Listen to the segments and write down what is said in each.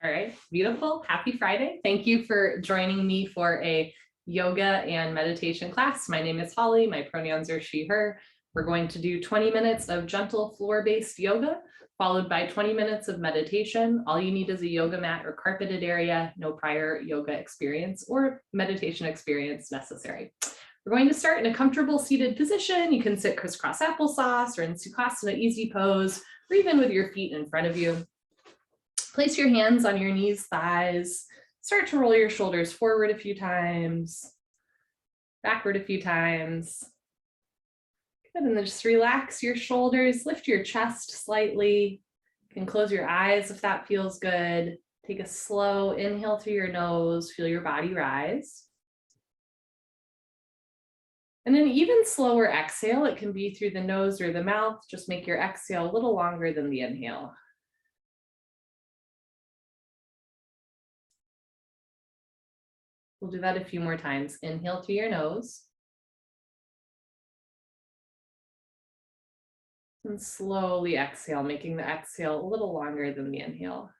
All right, beautiful. Happy Friday. Thank you for joining me for a yoga and meditation class. My name is Holly. My pronouns are she, her. We're going to do 20 minutes of gentle floor-based yoga, followed by 20 minutes of meditation. All you need is a yoga mat or carpeted area, no prior yoga experience or meditation experience necessary. We're going to start in a comfortable seated position. You can sit crisscross applesauce or in Sukhasana easy pose, or even with your feet in front of you. Place your hands on your knees, thighs. Start to roll your shoulders forward a few times, backward a few times. Good, and then just relax your shoulders, lift your chest slightly. You can close your eyes if that feels good. Take a slow inhale through your nose, feel your body rise. And an even slower exhale, it can be through the nose or the mouth. Just make your exhale a little longer than the inhale. We'll do that a few more times. Inhale through your nose. And slowly exhale, making the exhale a little longer than the inhale.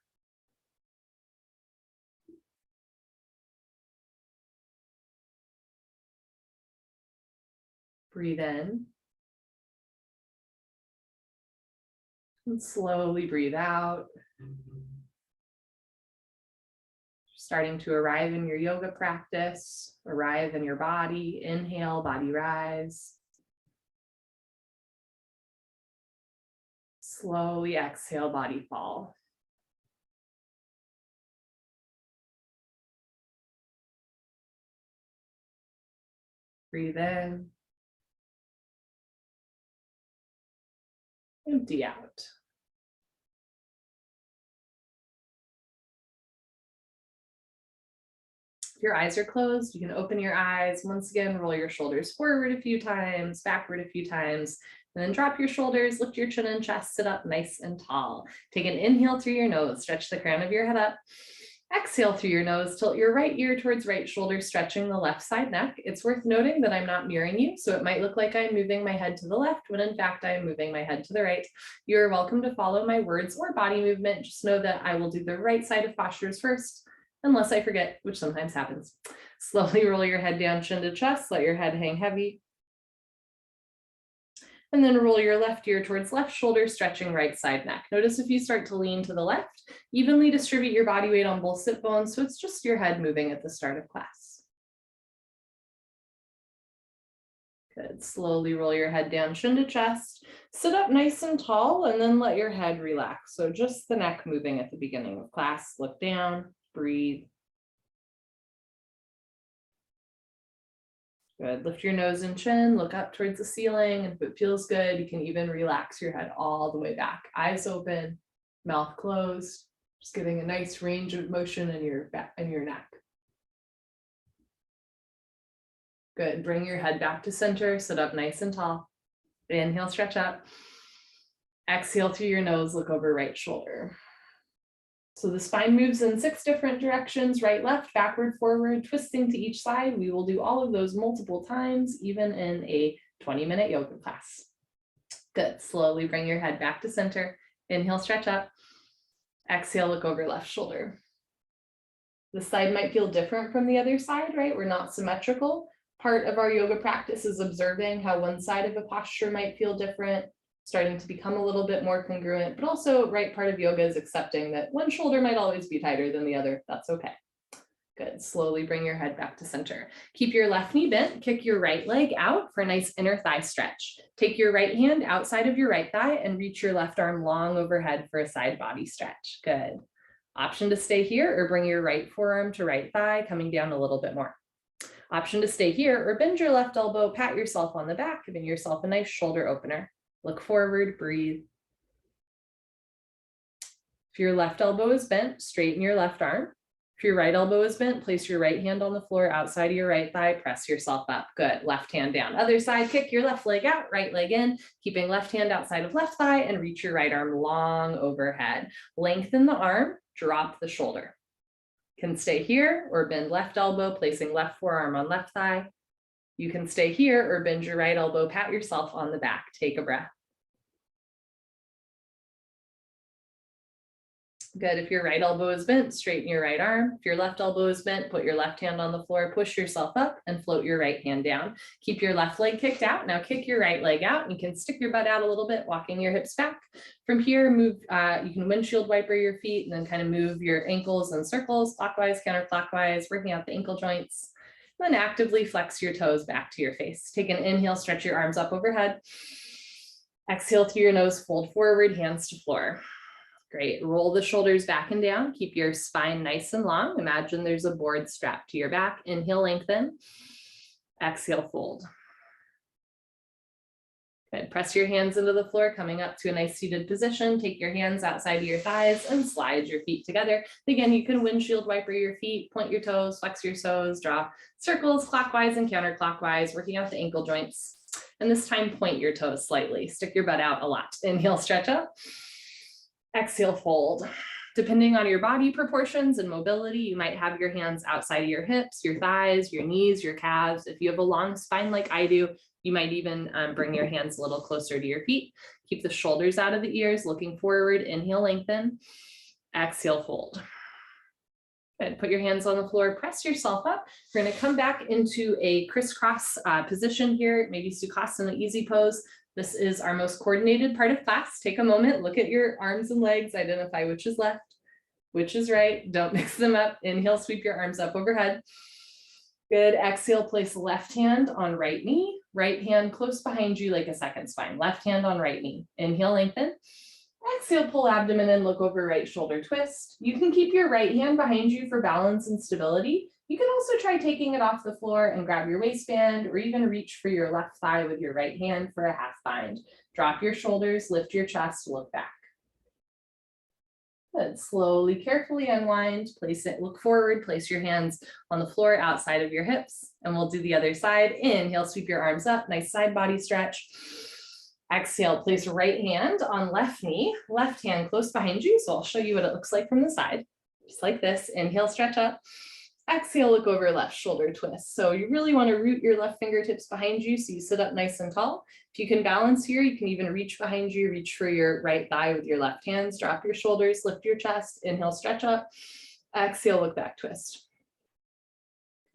Breathe in. And slowly breathe out. Starting to arrive in your yoga practice, arrive in your body. Inhale, body rise. Slowly exhale, body fall. Breathe in. Empty out. If your eyes are closed, you can open your eyes. Once again, roll your shoulders forward a few times, backward a few times, and then drop your shoulders, lift your chin and chest, sit up nice and tall. Take an inhale through your nose, stretch the crown of your head up. Exhale through your nose, tilt your right ear towards right shoulder, stretching the left side neck. It's worth noting that I'm not mirroring you, so it might look like I'm moving my head to the left, when in fact I'm moving my head to the right. You're welcome to follow my words or body movement. Just know that I will do the right side of postures first, unless I forget, which sometimes happens. Slowly roll your head down, chin to chest, let your head hang heavy. And then roll your left ear towards left shoulder, stretching right side neck. Notice if you start to lean to the left, evenly distribute your body weight on both sit bones, so it's just your head moving at the start of class. Good, slowly roll your head down, chin to chest, sit up nice and tall, and then let your head relax. So just the neck moving at the beginning of class. Look down, breathe. Good, lift your nose and chin, look up towards the ceiling. If it feels good, you can even relax your head all the way back. Eyes open, mouth closed, just getting a nice range of motion in your back and your neck. Good, bring your head back to center, sit up nice and tall. Inhale, stretch up. Exhale through your nose, look over right shoulder. So the spine moves in 6 different directions, right, left, backward, forward, twisting to each side. We will do all of those multiple times, even in a 20-minute yoga class. Good, slowly bring your head back to center. Inhale, stretch up. Exhale, look over left shoulder. The side might feel different from the other side, right? We're not symmetrical. Part of our yoga practice is observing how one side of a posture might feel different, starting to become a little bit more congruent, but also right part of yoga is accepting that one shoulder might always be tighter than the other. That's okay. Good, slowly bring your head back to center. Keep your left knee bent, kick your right leg out for a nice inner thigh stretch. Take your right hand outside of your right thigh and reach your left arm long overhead for a side body stretch. Good. Option to stay here or bring your right forearm to right thigh, coming down a little bit more. Option to stay here or bend your left elbow, pat yourself on the back, giving yourself a nice shoulder opener. Look forward, breathe. If your left elbow is bent, straighten your left arm. If your right elbow is bent, place your right hand on the floor outside of your right thigh, press yourself up. Good, left hand down. Other side, kick your left leg out, right leg in, keeping left hand outside of left thigh and reach your right arm long overhead. Lengthen the arm, drop the shoulder. Can stay here or bend left elbow, placing left forearm on left thigh. You can stay here or bend your right elbow, pat yourself on the back, take a breath. Good. If your right elbow is bent, straighten your right arm. If your left elbow is bent, put your left hand on the floor, push yourself up and float your right hand down. Keep your left leg kicked out. Now kick your right leg out. You can stick your butt out a little bit, walking your hips back. From here, move, you can windshield wiper your feet and then kind of move your ankles in circles, clockwise, counterclockwise, working out the ankle joints. Then actively flex your toes back to your face. Take an inhale, stretch your arms up overhead. Exhale through your nose, fold forward, hands to floor. Great. Roll the shoulders back and down. Keep your spine nice and long. Imagine there's a board strapped to your back. Inhale, lengthen. Exhale, fold. Good. Press your hands into the floor, coming up to a nice seated position. Take your hands outside of your thighs and slide your feet together. Again, you can windshield wiper your feet, point your toes, flex your toes, draw circles clockwise and counterclockwise, working out the ankle joints. And this time, point your toes slightly. Stick your butt out a lot. Inhale, stretch up. Exhale, fold. Depending on your body proportions and mobility, you might have your hands outside of your hips, your thighs, your knees, your calves. If you have a long spine like I do, you might even bring your hands a little closer to your feet. Keep the shoulders out of the ears, looking forward. Inhale, lengthen. Exhale, fold. Good. Put your hands on the floor, press yourself up. We're going to come back into a crisscross position here, maybe Sukhasana easy pose. This is our most coordinated part of class. Take a moment, look at your arms and legs, identify which is left, which is right. Don't mix them up. Inhale, sweep your arms up overhead. Good. Exhale, place left hand on right knee, right hand close behind you like a second spine. Left hand on right knee. Inhale, lengthen. Exhale, pull abdomen in, look over right shoulder twist. You can keep your right hand behind you for balance and stability. You can also try taking it off the floor and grab your waistband or even reach for your left thigh with your right hand for a half bind. Drop your shoulders, lift your chest, look back. Good. Slowly, carefully unwind, place it, look forward, place your hands on the floor outside of your hips, and we'll do the other side. Inhale, sweep your arms up, nice side body stretch. Exhale, place right hand on left knee, left hand close behind you. So I'll show you what it looks like from the side, just like this. Inhale, stretch up. Exhale, look over left shoulder twist. So you really want to root your left fingertips behind you so you sit up nice and tall. If you can balance here, you can even reach behind you, reach for your right thigh with your left hands, drop your shoulders, lift your chest, inhale, stretch up. Exhale, look back, twist.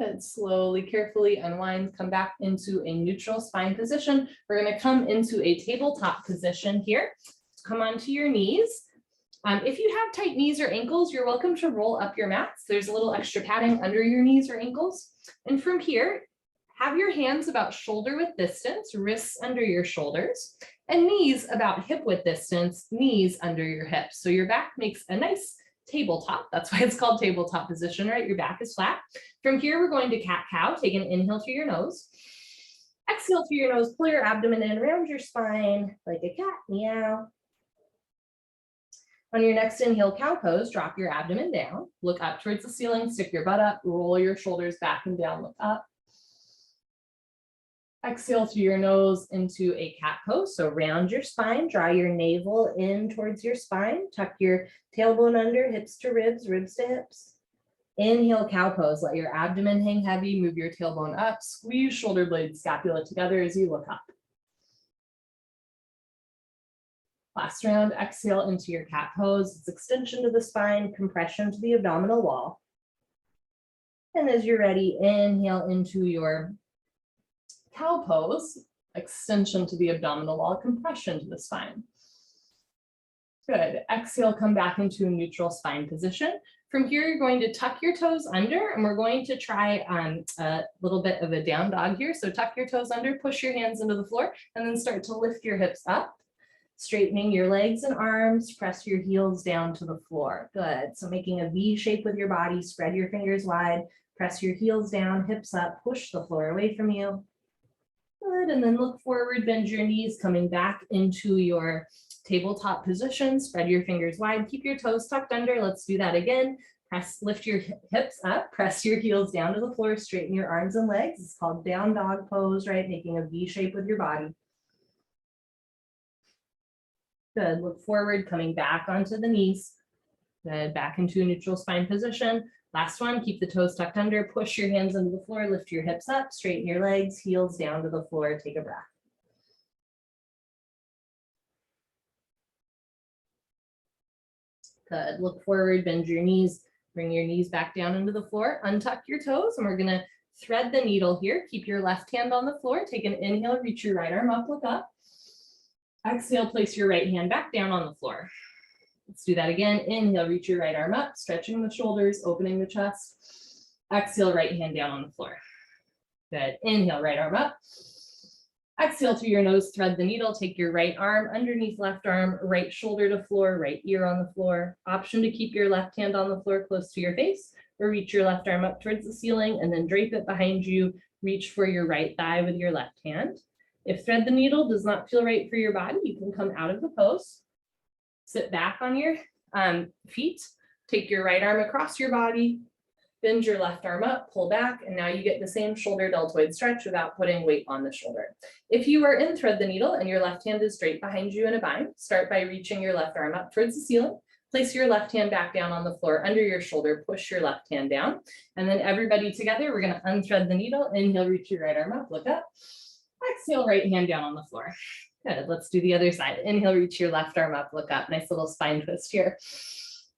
Good. Slowly, carefully unwind, come back into a neutral spine position. We're going to come into a tabletop position here. Come onto your knees. If you have tight knees or ankles, you're welcome to roll up your mats. There's a little extra padding under your knees or ankles. And from here, have your hands about shoulder width distance, wrists under your shoulders, and knees about hip width distance, knees under your hips. So your back makes a nice tabletop. That's why it's called tabletop position, right? Your back is flat. From here, we're going to cat-cow. Take an inhale through your nose. Exhale through your nose, pull your abdomen in, round your spine like a cat, meow. On your next inhale, cow pose, drop your abdomen down, look up towards the ceiling, stick your butt up, roll your shoulders back and down, look up. Exhale through your nose into a cat pose. So round your spine, draw your navel in towards your spine, tuck your tailbone under, hips to ribs, ribs to hips. Inhale, cow pose, let your abdomen hang heavy, move your tailbone up, squeeze shoulder blades, scapula together as you look up. Last round, exhale into your cat pose. It's extension to the spine, compression to the abdominal wall. And as you're ready, inhale into your cow pose, extension to the abdominal wall, compression to the spine. Good. Exhale, come back into a neutral spine position. From here, you're going to tuck your toes under, and we're going to try a little bit of a down dog here. So tuck your toes under, push your hands into the floor, and then start to lift your hips up. Straightening your legs and arms, press your heels down to the floor. Good. So making a V shape with your body, spread your fingers wide, press your heels down, hips up, push the floor away from you. Good. And then look forward, bend your knees, coming back into your tabletop position. Spread your fingers wide, keep your toes tucked under. Let's do that again. Lift your hips up, press your heels down to the floor, straighten your arms and legs. It's called down dog pose, right? Making a V shape with your body. Good. Look forward, coming back onto the knees. Good. Back into a neutral spine position. Last one, keep the toes tucked under, push your hands into the floor, lift your hips up, straighten your legs, heels down to the floor, take a breath. Good. Look forward, bend your knees, bring your knees back down into the floor, untuck your toes, and we're gonna thread the needle here. Keep your left hand on the floor. Take an inhale, reach your right arm up, look up. Exhale, place your right hand back down on the floor. Let's do that again. Inhale, reach your right arm up, stretching the shoulders, opening the chest. Exhale, right hand down on the floor. Good. Inhale, right arm up. Exhale through your nose, thread the needle, take your right arm underneath left arm, right shoulder to floor, right ear on the floor. Option to keep your left hand on the floor close to your face, or reach your left arm up towards the ceiling and then drape it behind you. Reach for your right thigh with your left hand. If thread the needle does not feel right for your body, you can come out of the pose, sit back on your feet, take your right arm across your body, bend your left arm up, pull back, and now you get the same shoulder deltoid stretch without putting weight on the shoulder. If you are in thread the needle and your left hand is straight behind you in a bind, start by reaching your left arm up towards the ceiling. Place your left hand back down on the floor under your shoulder, push your left hand down. And then everybody together, we're gonna unthread the needle. Inhale, reach your right arm up, look up. Exhale, right hand down on the floor. Good, let's do the other side. Inhale, reach your left arm up, look up. Nice little spine twist here.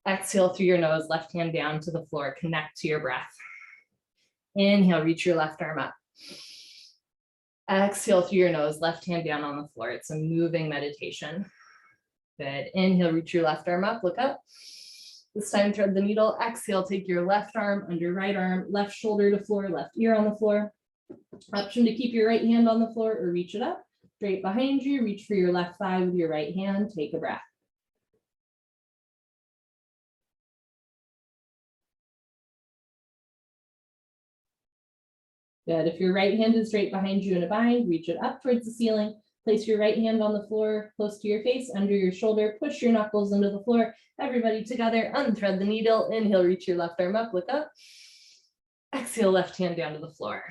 Exhale through your nose, left hand down to the floor, connect to your breath. Inhale, reach your left arm up. Exhale through your nose, left hand down on the floor. It's a moving meditation. Good. Inhale, reach your left arm up, look up. This time, thread the needle. Exhale, take your left arm under right arm, left shoulder to floor, left ear on the floor. Option to keep your right hand on the floor or reach it up. Straight behind you, reach for your left thigh with your right hand. Take a breath. Good. If your right hand is straight behind you in a bind, reach it up towards the ceiling. Place your right hand on the floor, close to your face, under your shoulder. Push your knuckles into the floor. Everybody together, unthread the needle. Inhale, reach your left arm up, look up. Exhale, left hand down to the floor.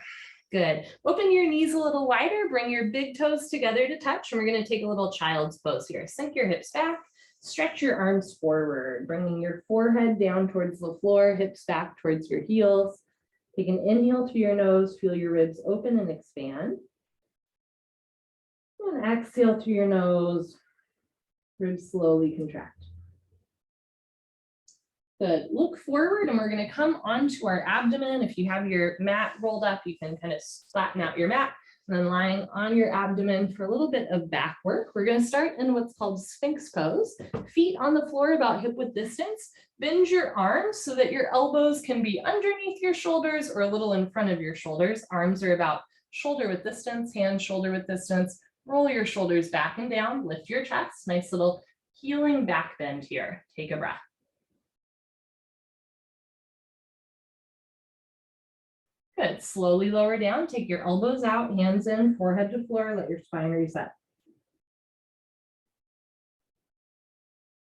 Good. Open your knees a little wider. Bring your big toes together to touch. And we're going to take a little child's pose here. Sink your hips back. Stretch your arms forward, bringing your forehead down towards the floor, hips back towards your heels. Take an inhale through your nose, feel your ribs open and expand. And exhale through your nose, ribs slowly contract. Good. Look forward and we're going to come onto our abdomen. If you have your mat rolled up, you can kind of flatten out your mat and then lying on your abdomen for a little bit of back work. We're going to start in what's called Sphinx Pose. Feet on the floor about hip width distance. Bend your arms so that your elbows can be underneath your shoulders or a little in front of your shoulders. Arms are about shoulder width distance, hands shoulder width distance. Roll your shoulders back and down, lift your chest. Nice little healing back bend here. Take a breath. Good. Slowly lower down. Take your elbows out, hands in, forehead to floor. Let your spine reset.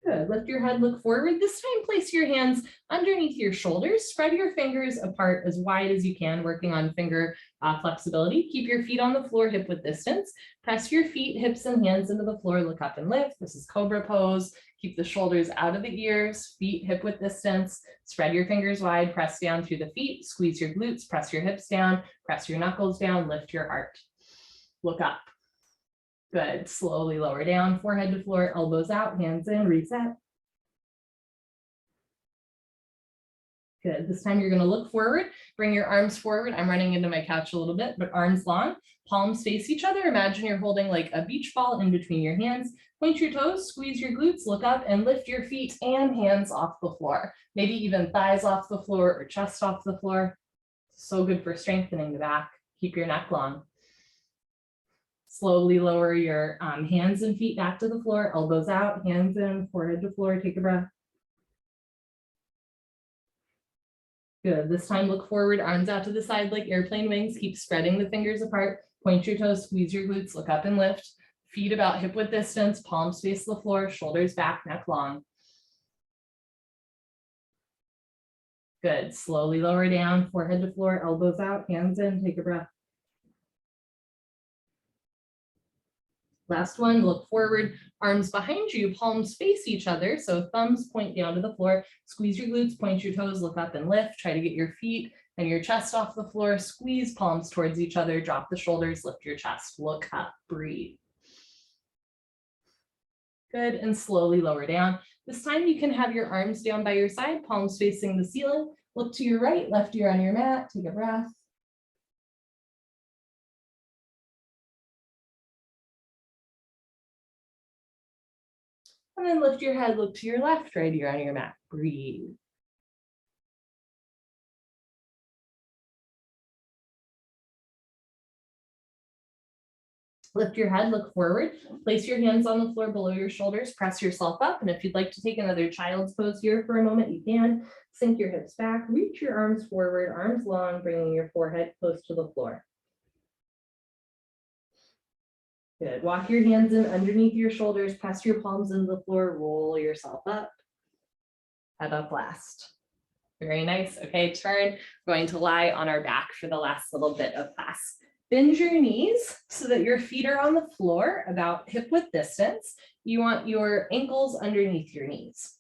Good. Lift your head, look forward. This time, place your hands underneath your shoulders. Spread your fingers apart as wide as you can, working on finger flexibility. Keep your feet on the floor, hip width distance. Press your feet, hips, and hands into the floor. Look up and lift. This is Cobra Pose. Keep the shoulders out of the ears, feet hip width distance. Spread your fingers wide, press down through the feet, squeeze your glutes, press your hips down, press your knuckles down, lift your heart. Look up. Good. Slowly lower down, forehead to floor, elbows out, hands in, reset. Good. This time you're going to look forward, bring your arms forward. I'm running into my couch a little bit, but arms long, palms face each other. Imagine you're holding like a beach ball in between your hands. Point your toes, squeeze your glutes, look up and lift your feet and hands off the floor. Maybe even thighs off the floor or chest off the floor. So good for strengthening the back. Keep your neck long. Slowly lower your hands and feet back to the floor, elbows out, hands in, forehead to floor. Take a breath. Good. This time, look forward, arms out to the side like airplane wings. Keep spreading the fingers apart. Point your toes, squeeze your glutes, look up and lift. Feet about hip width distance, palms face the floor, shoulders back, neck long. Good. Slowly lower down, forehead to floor, elbows out, hands in. Take a breath. Last one, look forward, arms behind you, palms face each other. So thumbs point down to the floor, squeeze your glutes, point your toes, look up and lift. Try to get your feet and your chest off the floor, squeeze palms towards each other, drop the shoulders, lift your chest, look up, breathe. Good, and slowly lower down. This time you can have your arms down by your side, palms facing the ceiling. Look to your right, left ear on your mat, take a breath. And then lift your head, look to your left, right ear on your mat, breathe. Lift your head, look forward, place your hands on the floor below your shoulders, press yourself up. And if you'd like to take another child's pose here for a moment, you can. Sink your hips back, reach your arms forward, arms long, bringing your forehead close to the floor. Good. Walk your hands in underneath your shoulders, press your palms into the floor, roll yourself up. Head up last. Very nice. Okay, turn. We're going to lie on our back for the last little bit of class. Bend your knees so that your feet are on the floor about hip width distance. You want your ankles underneath your knees.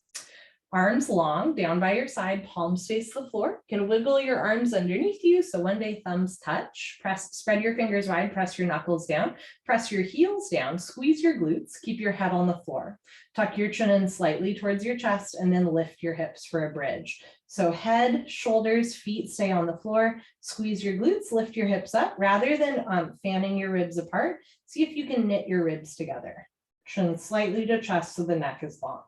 Arms long, down by your side, palms face the floor. You can wiggle your arms underneath you, so one day thumbs touch. Spread your fingers wide, press your knuckles down, press your heels down, squeeze your glutes, keep your head on the floor. Tuck your chin in slightly towards your chest, and then lift your hips for a bridge. So head, shoulders, feet stay on the floor, squeeze your glutes, lift your hips up. Rather than fanning your ribs apart, see if you can knit your ribs together. Chin slightly to chest so the neck is long.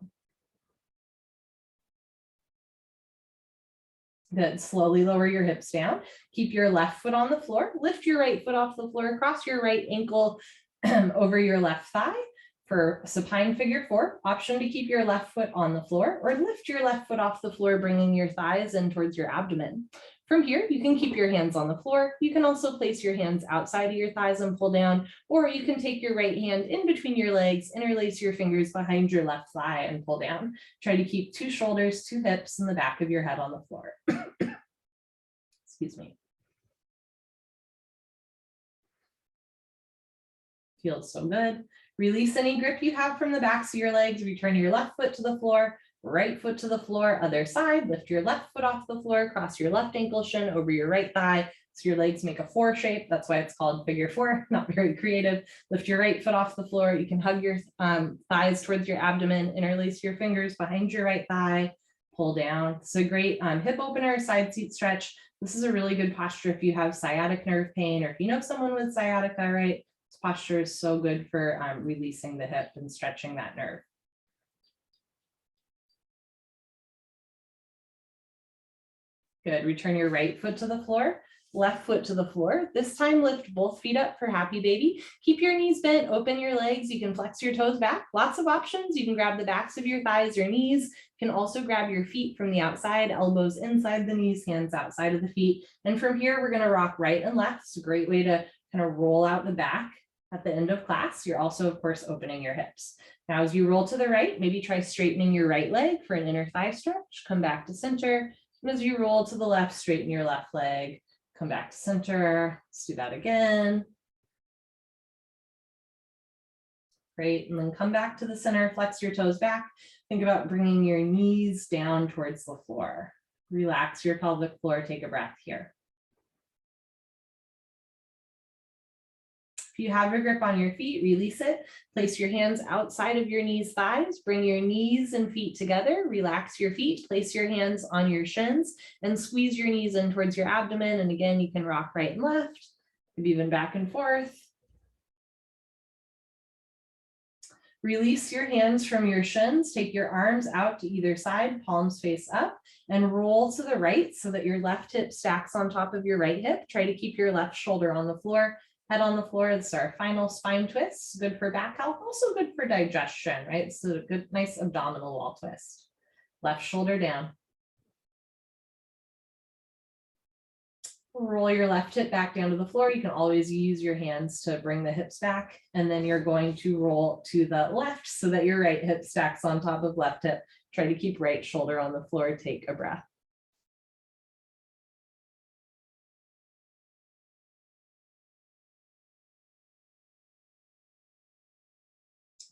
Good. Slowly lower your hips down. Keep your left foot on the floor. Lift your right foot off the floor. Cross your right ankle over your left thigh for supine figure 4. Option to keep your left foot on the floor or lift your left foot off the floor, bringing your thighs in towards your abdomen. From here, you can keep your hands on the floor. You can also place your hands outside of your thighs and pull down, or you can take your right hand in between your legs, interlace your fingers behind your left thigh and pull down. Try to keep 2 shoulders, 2 hips, and the back of your head on the floor. Excuse me. Feels so good. Release any grip you have from the backs of your legs. Return your left foot to the floor, right foot to the floor, other side. Lift your left foot off the floor, cross your left ankle shin over your right thigh. So your legs make a 4 shape. That's why it's called figure 4, not very creative. Lift your right foot off the floor. You can hug your thighs towards your abdomen, interlace your fingers behind your right thigh, pull down. It's a great hip opener, side seat stretch. This is a really good posture if you have sciatic nerve pain or if you know someone with sciatica, right? This posture is so good for releasing the hip and stretching that nerve. Good. Return your right foot to the floor, left foot to the floor. This time, lift both feet up for happy baby. Keep your knees bent, open your legs. You can flex your toes back. Lots of options. You can grab the backs of your thighs or knees. You can also grab your feet from the outside, elbows inside the knees, hands outside of the feet. And from here, we're going to rock right and left. It's a great way to kind of roll out the back at the end of class. You're also, of course, opening your hips. Now, as you roll to the right, maybe try straightening your right leg for an inner thigh stretch. Come back to center. And as you roll to the left, straighten your left leg. Come back to center. Let's do that again. Great. And then come back to the center, flex your toes back. Think about bringing your knees down towards the floor. Relax your pelvic floor. Take a breath here. If you have a grip on your feet, release it. Place your hands outside of your knees, thighs. Bring your knees and feet together. Relax your feet. Place your hands on your shins and squeeze your knees in towards your abdomen. And again, you can rock right and left, maybe even back and forth. Release your hands from your shins. Take your arms out to either side, palms face up, and roll to the right so that your left hip stacks on top of your right hip. Try to keep your left shoulder on the floor. Head on the floor. This is our final spine twist. Good for back health, also good for digestion, right? It's a good, nice abdominal wall twist. Left shoulder down. Roll your left hip back down to the floor. You can always use your hands to bring the hips back. And then you're going to roll to the left so that your right hip stacks on top of left hip. Try to keep right shoulder on the floor. Take a breath.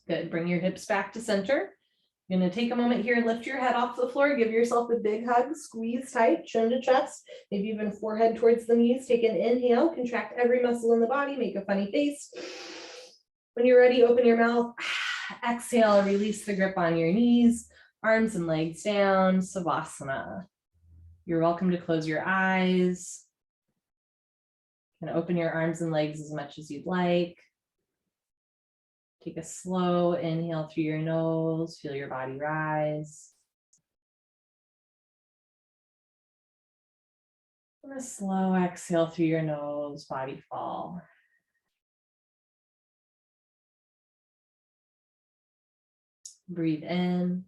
Good. Bring your hips back to center. You're going to take a moment here, lift your head off the floor, give yourself a big hug, squeeze tight, chin to chest, maybe even forehead towards the knees. Take an inhale, contract every muscle in the body, make a funny face. When you're ready, open your mouth. Exhale, release the grip on your knees. Arms and legs down, Savasana. You're welcome to close your eyes. You can open your arms and legs as much as you'd like. Take a slow inhale through your nose, feel your body rise. And a slow exhale through your nose, body fall. Breathe in.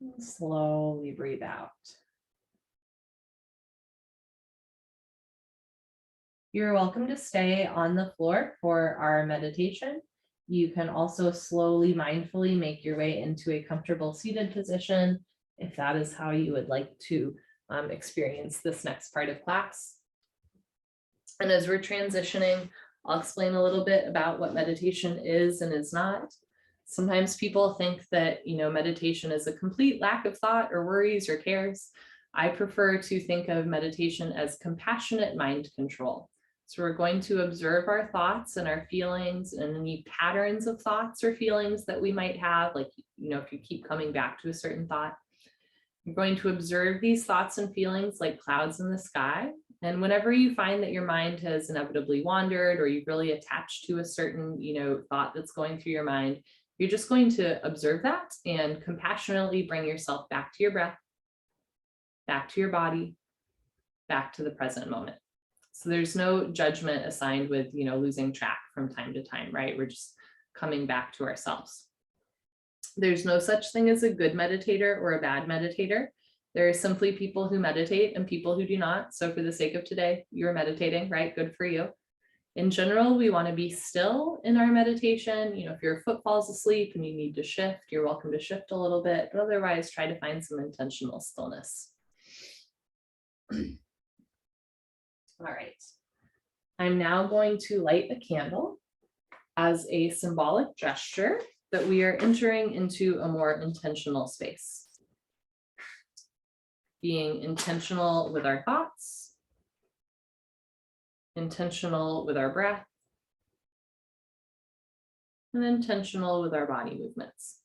And slowly breathe out. You're welcome to stay on the floor for our meditation. You can also slowly, mindfully make your way into a comfortable seated position if that is how you would like to experience this next part of class. And as we're transitioning, I'll explain a little bit about what meditation is and is not. Sometimes people think that, meditation is a complete lack of thought or worries or cares. I prefer to think of meditation as compassionate mind control. So we're going to observe our thoughts and our feelings and any patterns of thoughts or feelings that we might have, like, if you keep coming back to a certain thought. You're going to observe these thoughts and feelings like clouds in the sky. And whenever you find that your mind has inevitably wandered or you've really attached to a certain, thought that's going through your mind, you're just going to observe that and compassionately bring yourself back to your breath, back to your body, back to the present moment. So there's no judgment assigned with, losing track from time to time, right? We're just coming back to ourselves. There's no such thing as a good meditator or a bad meditator. There are simply people who meditate and people who do not. So for the sake of today, you're meditating, right? Good for you. In general, we want to be still in our meditation. If your foot falls asleep and you need to shift, you're welcome to shift a little bit, but otherwise try to find some intentional stillness. All right. I'm now going to light a candle as a symbolic gesture that we are entering into a more intentional space. Being intentional with our thoughts, intentional with our breath, and intentional with our body movements.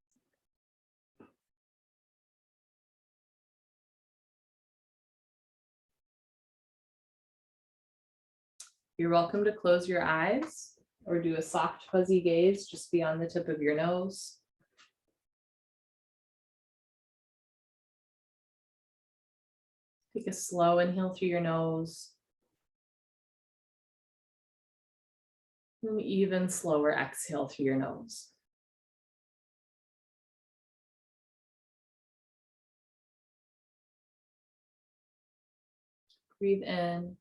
You're welcome to close your eyes or do a soft fuzzy gaze just beyond the tip of your nose. Take a slow inhale through your nose. And even slower exhale through your nose. Breathe in.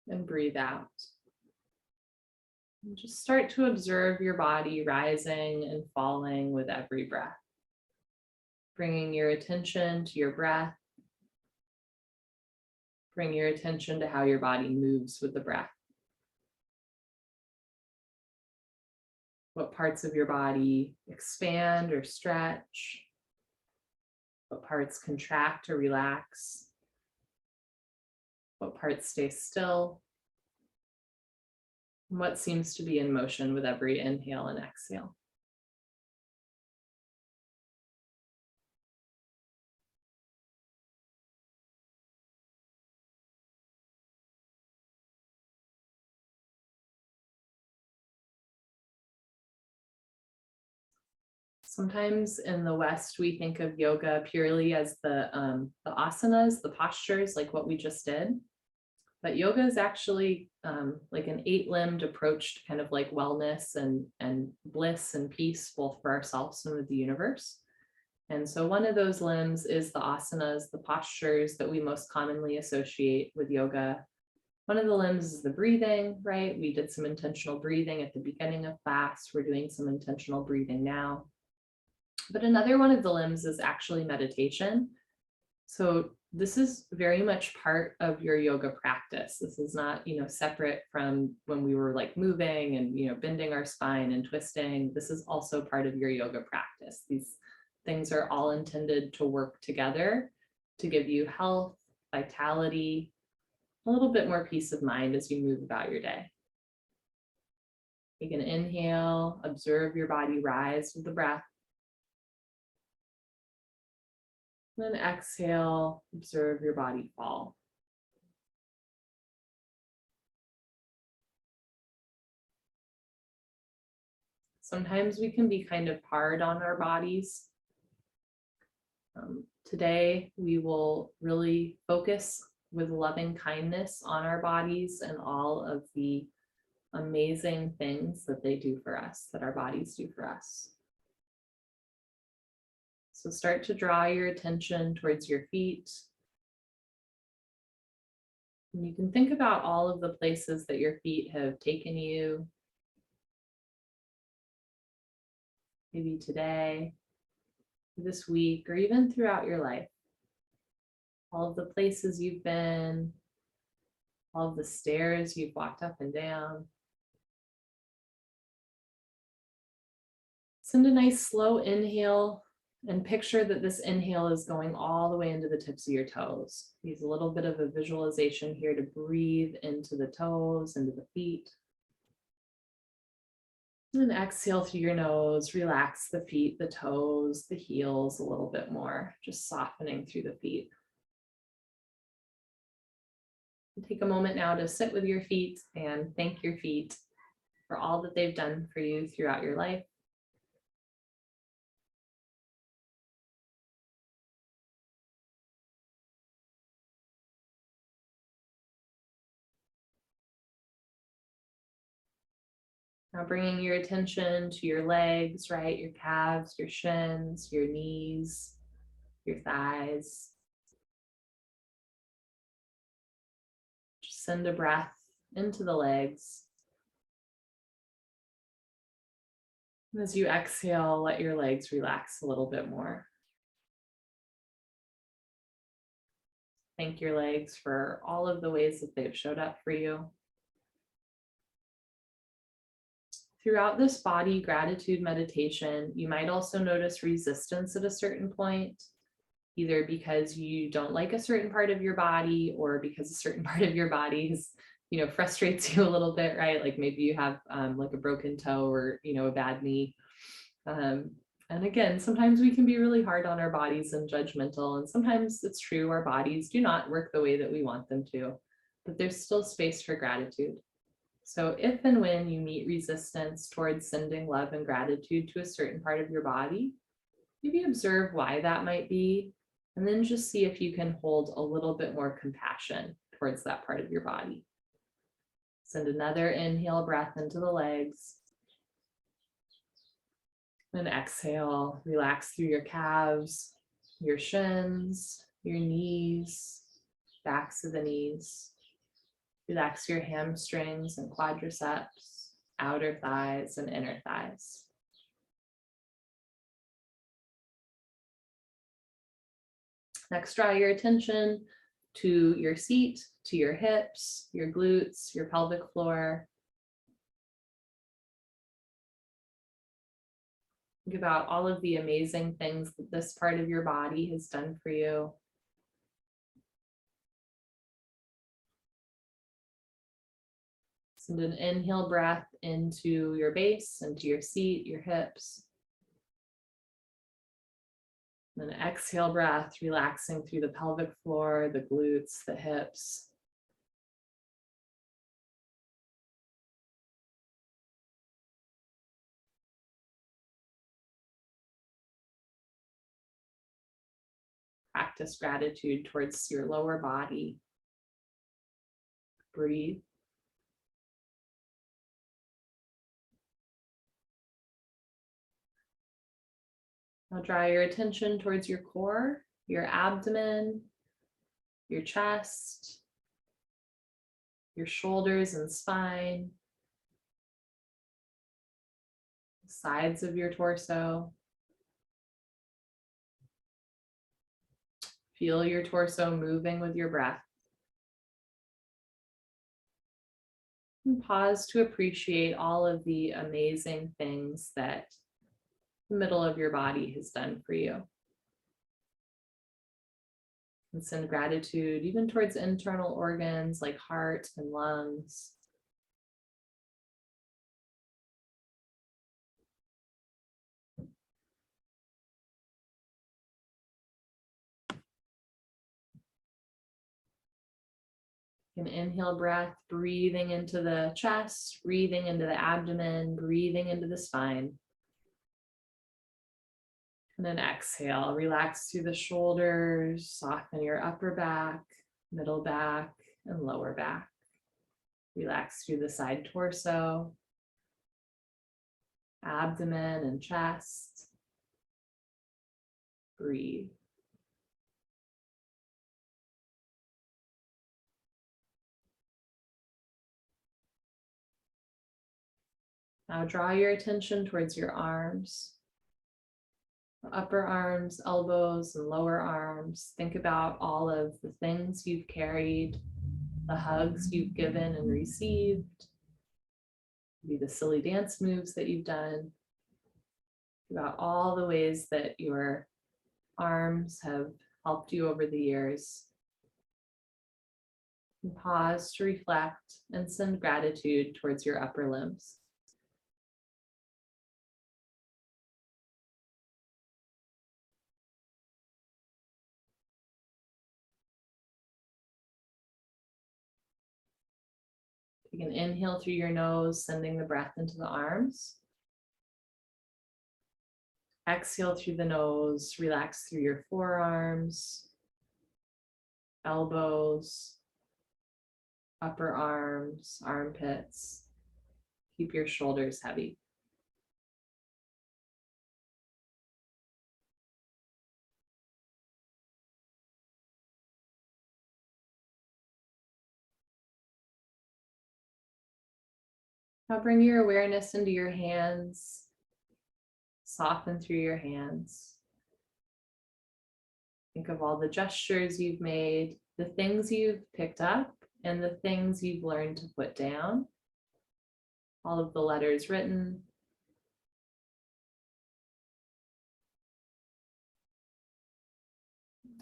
And breathe out. And just start to observe your body rising and falling with every breath. Bringing your attention to your breath. Bring your attention to how your body moves with the breath. What parts of your body expand or stretch? What parts contract or relax? What parts stay still? And what seems to be in motion with every inhale and exhale? Sometimes in the West, we think of yoga purely as the asanas, the postures, like what we just did. But yoga is actually like an 8-limbed approach to kind of like wellness and bliss and peace, both for ourselves and with the universe. And so one of those limbs is the asanas, the postures that we most commonly associate with yoga. One of the limbs is the breathing, right? We did some intentional breathing at the beginning of class. We're doing some intentional breathing now. But another one of the limbs is actually meditation. So this is very much part of your yoga practice. This is not, separate from when we were like moving and, bending our spine and twisting. This is also part of your yoga practice. These things are all intended to work together to give you health, vitality, a little bit more peace of mind as you move about your day. Take an inhale, observe your body rise with the breath. Then exhale, observe your body fall. Sometimes we can be kind of hard on our bodies. Today, we will really focus with loving kindness on our bodies and all of the amazing things that they do for us, that our bodies do for us. So start to draw your attention towards your feet. And you can think about all of the places that your feet have taken you. Maybe today, this week, or even throughout your life. All of the places you've been, all of the stairs you've walked up and down. Send a nice slow inhale and picture that this inhale is going all the way into the tips of your toes. Use a little bit of a visualization here to breathe into the toes, into the feet. And exhale through your nose, relax the feet, the toes, the heels a little bit more, just softening through the feet. Take a moment now to sit with your feet and thank your feet for all that they've done for you throughout your life. Now bringing your attention to your legs, right? Your calves, your shins, your knees, your thighs. Just send a breath into the legs. And as you exhale, let your legs relax a little bit more. Thank your legs for all of the ways that they've showed up for you. Throughout this body gratitude meditation, you might also notice resistance at a certain point, either because you don't like a certain part of your body or because a certain part of your body is, frustrates you a little bit, right? Like maybe you have like a broken toe or, a bad knee. And again, sometimes we can be really hard on our bodies and judgmental, and sometimes it's true, our bodies do not work the way that we want them to, but there's still space for gratitude. So if and when you meet resistance towards sending love and gratitude to a certain part of your body, maybe observe why that might be, and then just see if you can hold a little bit more compassion towards that part of your body. Send another inhale breath into the legs. And exhale, relax through your calves, your shins, your knees, backs of the knees. Relax your hamstrings and quadriceps, outer thighs and inner thighs. Next, draw your attention to your seat, to your hips, your glutes, your pelvic floor. Think about all of the amazing things that this part of your body has done for you. Send an inhale breath into your base, into your seat, your hips. And then exhale breath, relaxing through the pelvic floor, the glutes, the hips. Practice gratitude towards your lower body. Breathe. Now draw your attention towards your core, your abdomen, your chest, your shoulders and spine, the sides of your torso. Feel your torso moving with your breath. And pause to appreciate all of the amazing things that the middle of your body has done for you. And send gratitude even towards internal organs like heart and lungs. An inhale breath, breathing into the chest, breathing into the abdomen, breathing into the spine. And then exhale, relax through the shoulders, soften your upper back, middle back, and lower back. Relax through the side torso, abdomen and chest. Breathe. Now draw your attention towards your arms, upper arms, elbows, and lower arms. Think about all of the things you've carried, the hugs you've given and received, maybe the silly dance moves that you've done, about all the ways that your arms have helped you over the years. And pause to reflect and send gratitude towards your upper limbs. You can inhale through your nose, sending the breath into the arms. Exhale through the nose, relax through your forearms, elbows, upper arms, armpits. Keep your shoulders heavy. Now bring your awareness into your hands. Soften through your hands. Think of all the gestures you've made, the things you've picked up, and the things you've learned to put down. All of the letters written.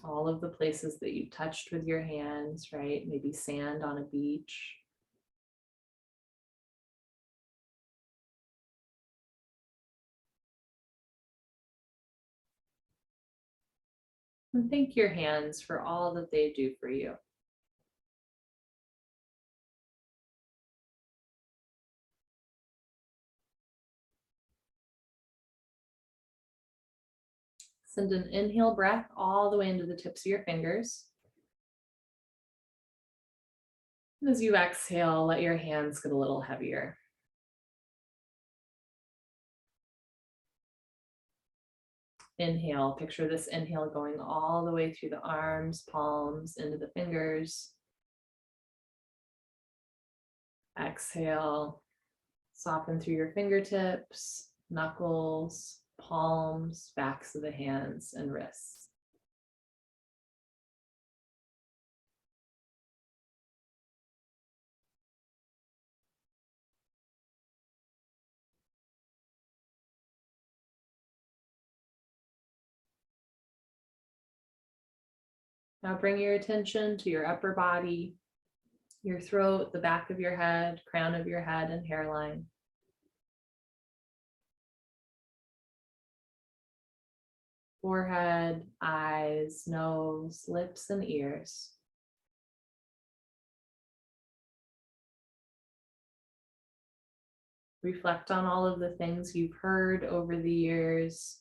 All of the places that you touched with your hands, right? Maybe sand on a beach. And thank your hands for all that they do for you. Send an inhale breath all the way into the tips of your fingers. And as you exhale, let your hands get a little heavier. Inhale, picture this inhale going all the way through the arms, palms, into the fingers. Exhale, soften through your fingertips, knuckles, palms, backs of the hands, and wrists. Now bring your attention to your upper body, your throat, the back of your head, crown of your head, and hairline. Forehead, eyes, nose, lips, and ears. Reflect on all of the things you've heard over the years,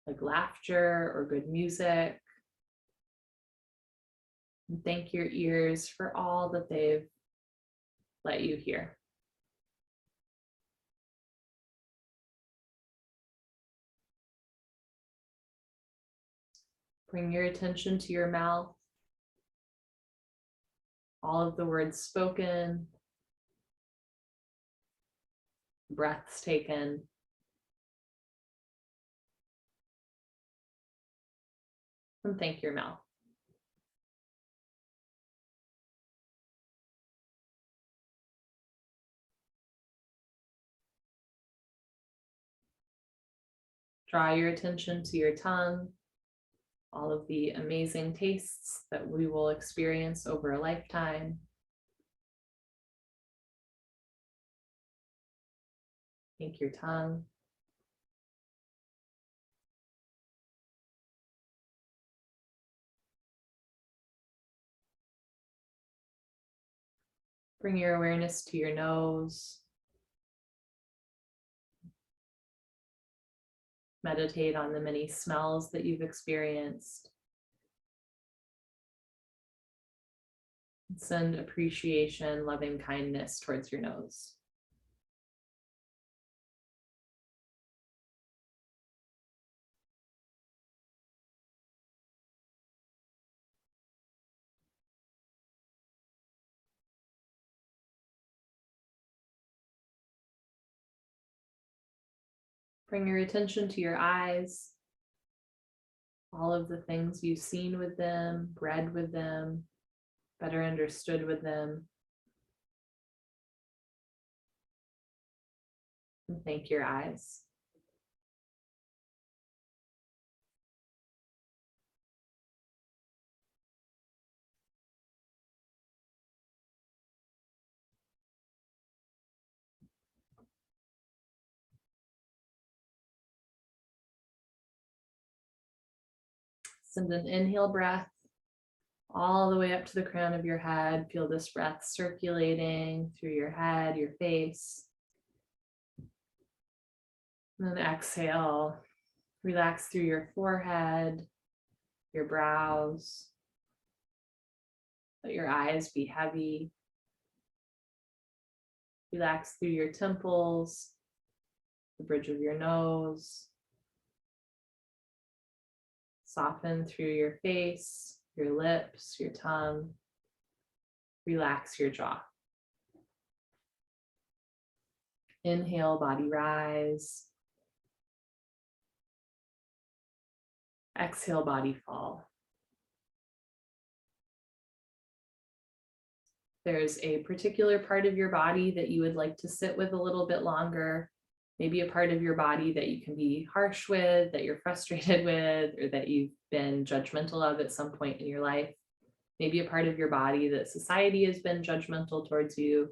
like laughter or good music. And thank your ears for all that they've let you hear. Bring your attention to your mouth, all of the words spoken, breaths taken. And thank your mouth. Draw your attention to your tongue, all of the amazing tastes that we will experience over a lifetime. Thank your tongue. Bring your awareness to your nose. Meditate on the many smells that you've experienced. Send appreciation, loving kindness towards your nose. Bring your attention to your eyes. All of the things you've seen with them, read with them, better understood with them. And thank your eyes. Send an inhale breath all the way up to the crown of your head. Feel this breath circulating through your head, your face. And then exhale, relax through your forehead, your brows. Let your eyes be heavy. Relax through your temples, the bridge of your nose. Soften through your face, your lips, your tongue. Relax your jaw. Inhale, body rise. Exhale, body fall. There's a particular part of your body that you would like to sit with a little bit longer, maybe a part of your body that you can be harsh with, that you're frustrated with, or that you've been judgmental of at some point in your life. Maybe a part of your body that society has been judgmental towards you,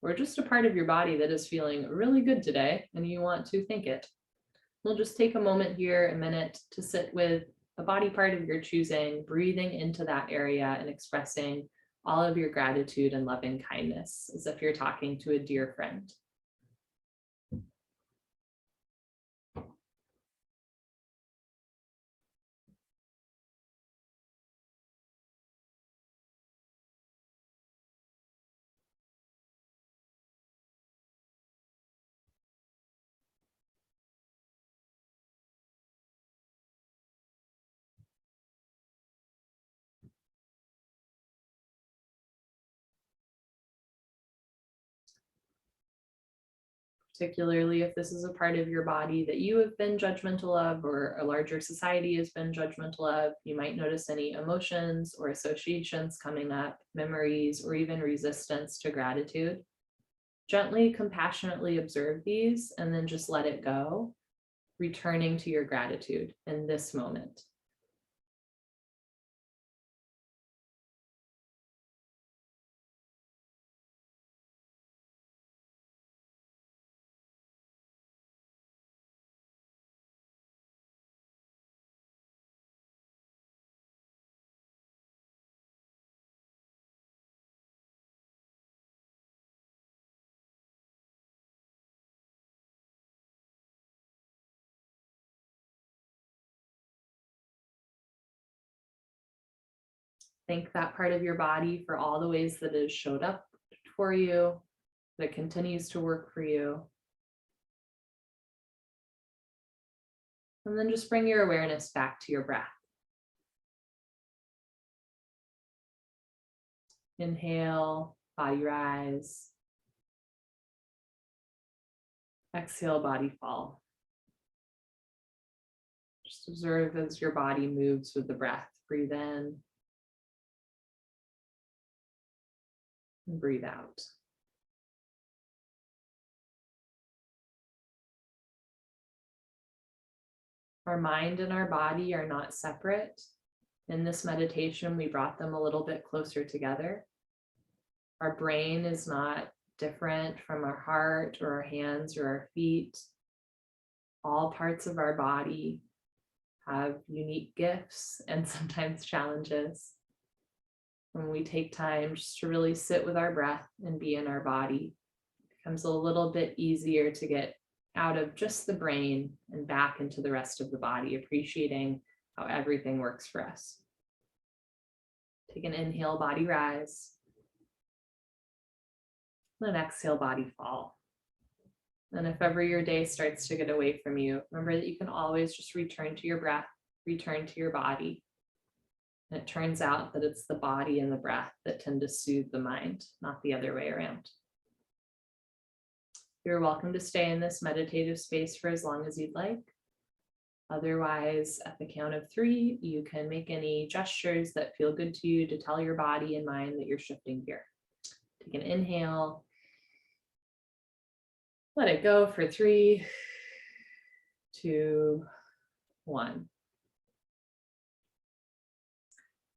or just a part of your body that is feeling really good today and you want to thank it. We'll just take a moment here, a minute, to sit with a body part of your choosing, breathing into that area and expressing all of your gratitude and loving kindness as if you're talking to a dear friend. Particularly if this is a part of your body that you have been judgmental of or a larger society has been judgmental of, you might notice any emotions or associations coming up, memories, or even resistance to gratitude. Gently, compassionately observe these and then just let it go, returning to your gratitude in this moment. Thank that part of your body for all the ways that it has showed up for you, that continues to work for you. And then just bring your awareness back to your breath. Inhale, body rise. Exhale, body fall. Just observe as your body moves with the breath. Breathe in and breathe out. Our mind and our body are not separate. In this meditation, we brought them a little bit closer together. Our brain is not different from our heart or our hands or our feet. All parts of our body have unique gifts and sometimes challenges. When we take time just to really sit with our breath and be in our body, it becomes a little bit easier to get out of just the brain and back into the rest of the body, appreciating how everything works for us. Take an inhale, body rise. Then exhale, body fall. And if ever your day starts to get away from you, remember that you can always just return to your breath, return to your body. And it turns out that it's the body and the breath that tend to soothe the mind, not the other way around. You're welcome to stay in this meditative space for as long as you'd like. Otherwise, at the count of 3, you can make any gestures that feel good to you to tell your body and mind that you're shifting here. Take an inhale. Let it go for 3, 2, 1.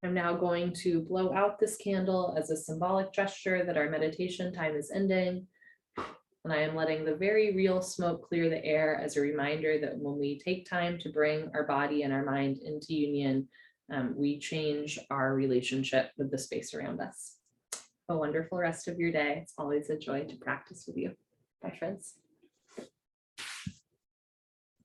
I'm now going to blow out this candle as a symbolic gesture that our meditation time is ending. And I am letting the very real smoke clear the air as a reminder that when we take time to bring our body and our mind into union, we change our relationship with the space around us. A wonderful rest of your day. It's always a joy to practice with you. Bye, friends.